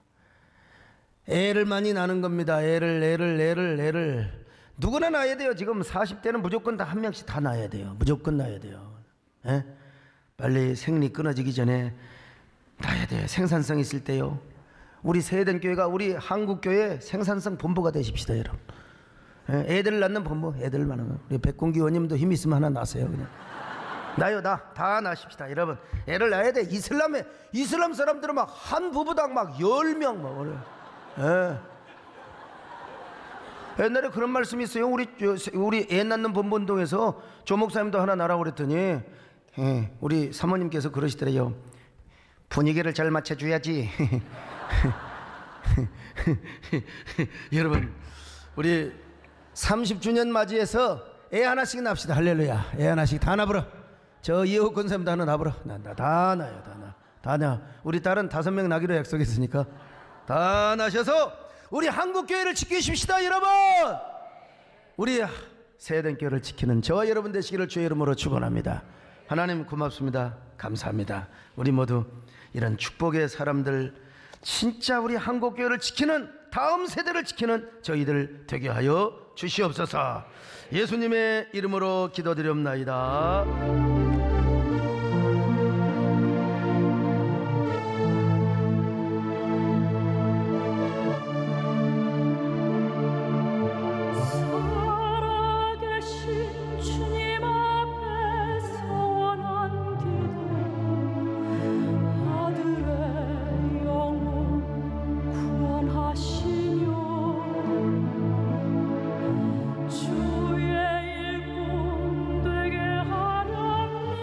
애를 많이 낳는 겁니다. 애를 누구나 낳아야 돼요. 지금 40대는 무조건 다 한 명씩 다 낳아야 돼요. 무조건 낳아야 돼요. 에? 빨리 생리 끊어지기 전에 낳아야 돼요. 생산성 있을 때요. 우리 세대교회가 우리 한국교회 생산성 본부가 되십시다, 여러분. 애들을 낳는 본부, 애들을 낳는 거. 우리 백공기 의원님도 힘 있으면 하나 낳으세요. 그냥 나요, 다 낳으십시다, 여러분. 애를 낳아야 돼. 이슬람 사람들은 막 한 부부당 막 10명 막 그래. 옛날에 그런 말씀이 있어요. 우리 애 낳는 본부운동에서 조 목사님도 하나 낳으라고 그랬더니 우리 사모님께서 그러시더래요. 분위기를 잘 맞춰줘야지. 여러분, 우리 30주년 맞이해서 애 하나씩 낳읍시다. 할렐루야. 애 하나씩 다 낳으라. 저 이호 권사님도 하나 낳으라. 다 낳아요. 다 낳아. 우리 딸은 5명 낳기로 약속했으니까 다 낳으셔서 우리 한국교회를 지키십시다, 여러분. 우리 세대교회를 지키는 저와 여러분 되시기를 주의 이름으로 축원합니다. 하나님 고맙습니다. 감사합니다. 우리 모두 이런 축복의 사람들, 진짜 우리 한국교회를 지키는, 다음 세대를 지키는 저희들 되게 하여 주시옵소서. 예수님의 이름으로 기도드리옵나이다. 주의 일꾼 되게 하렵니다.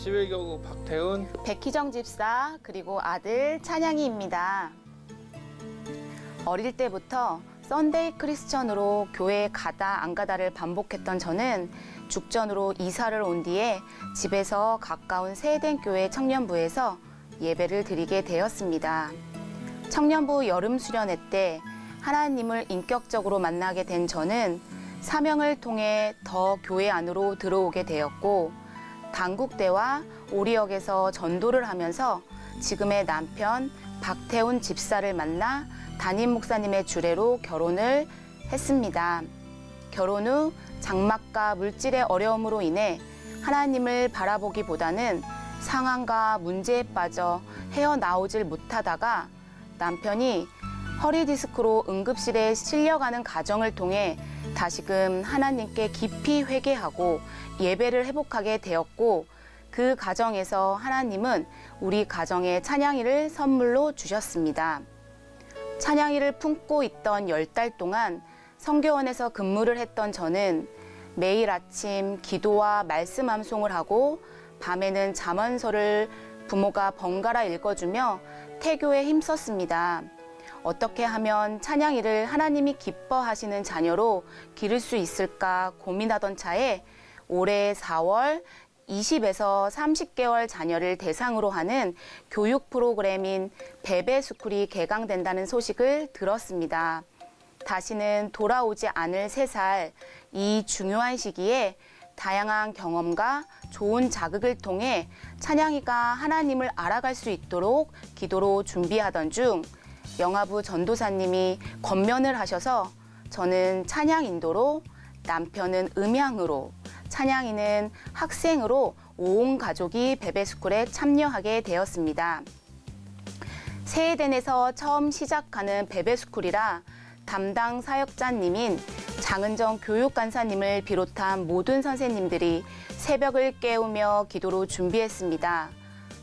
11교구 박태훈, 백희정 집사, 그리고 아들 찬양이입니다. 어릴 때부터 썬데이 크리스천으로 교회에 가다 안 가다를 반복했던 저는 죽전으로 이사를 온 뒤에 집에서 가까운 세에덴 교회 청년부에서 예배를 드리게 되었습니다. 청년부 여름 수련회 때 하나님을 인격적으로 만나게 된 저는 사명을 통해 더 교회 안으로 들어오게 되었고, 단국대와 오리역에서 전도를 하면서 지금의 남편 박태훈 집사를 만나 담임 목사님의 주례로 결혼을 했습니다. 결혼 후 장막과 물질의 어려움으로 인해 하나님을 바라보기보다는 상황과 문제에 빠져 헤어나오질 못하다가 남편이 허리 디스크로 응급실에 실려가는 과정을 통해 다시금 하나님께 깊이 회개하고 예배를 회복하게 되었고, 그 과정에서 하나님은 우리 가정에 찬양이를 선물로 주셨습니다. 찬양이를 품고 있던 10달 동안 선교원에서 근무를 했던 저는 매일 아침 기도와 말씀 암송을 하고 밤에는 잠언서를 부모가 번갈아 읽어주며 태교에 힘썼습니다. 어떻게 하면 찬양이를 하나님이 기뻐하시는 자녀로 기를 수 있을까 고민하던 차에 올해 4월 20에서 30개월 자녀를 대상으로 하는 교육 프로그램인 베베스쿨이 개강된다는 소식을 들었습니다. 다시는 돌아오지 않을 3살, 이 중요한 시기에 다양한 경험과 좋은 자극을 통해 찬양이가 하나님을 알아갈 수 있도록 기도로 준비하던 중 영화부 전도사님이 권면을 하셔서 저는 찬양 인도로, 남편은 음향으로, 찬양이는 학생으로 온 가족이 베베스쿨에 참여하게 되었습니다. 세에덴에서 처음 시작하는 베베스쿨이라 담당 사역자님인 장은정 교육간사님을 비롯한 모든 선생님들이 새벽을 깨우며 기도로 준비했습니다.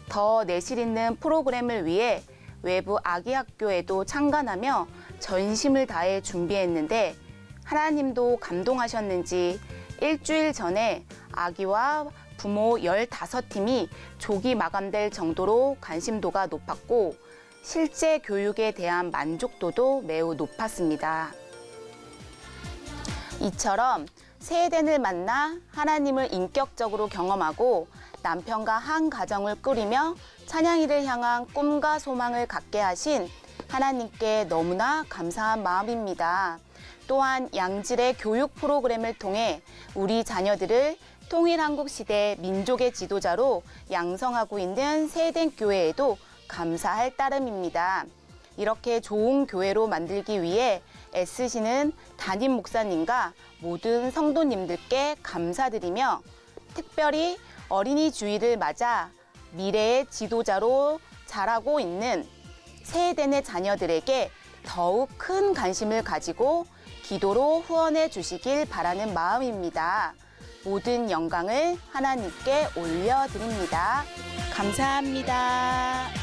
더 내실 있는 프로그램을 위해 외부 아기학교에도 참관하며 전심을 다해 준비했는데, 하나님도 감동하셨는지 일주일 전에 아기와 부모 15팀이 조기 마감될 정도로 관심도가 높았고 실제 교육에 대한 만족도도 매우 높았습니다. 이처럼 세에덴을 만나 하나님을 인격적으로 경험하고 남편과 한 가정을 꾸리며 찬양이를 향한 꿈과 소망을 갖게 하신 하나님께 너무나 감사한 마음입니다. 또한 양질의 교육 프로그램을 통해 우리 자녀들을 통일한국시대 민족의 지도자로 양성하고 있는 세에덴 교회에도 감사할 따름입니다. 이렇게 좋은 교회로 만들기 위해 애쓰시는 담임 목사님과 모든 성도님들께 감사드리며, 특별히 어린이 주일을 맞아 미래의 지도자로 자라고 있는 세에덴의 자녀들에게 더욱 큰 관심을 가지고 기도로 후원해 주시길 바라는 마음입니다. 모든 영광을 하나님께 올려드립니다. 감사합니다.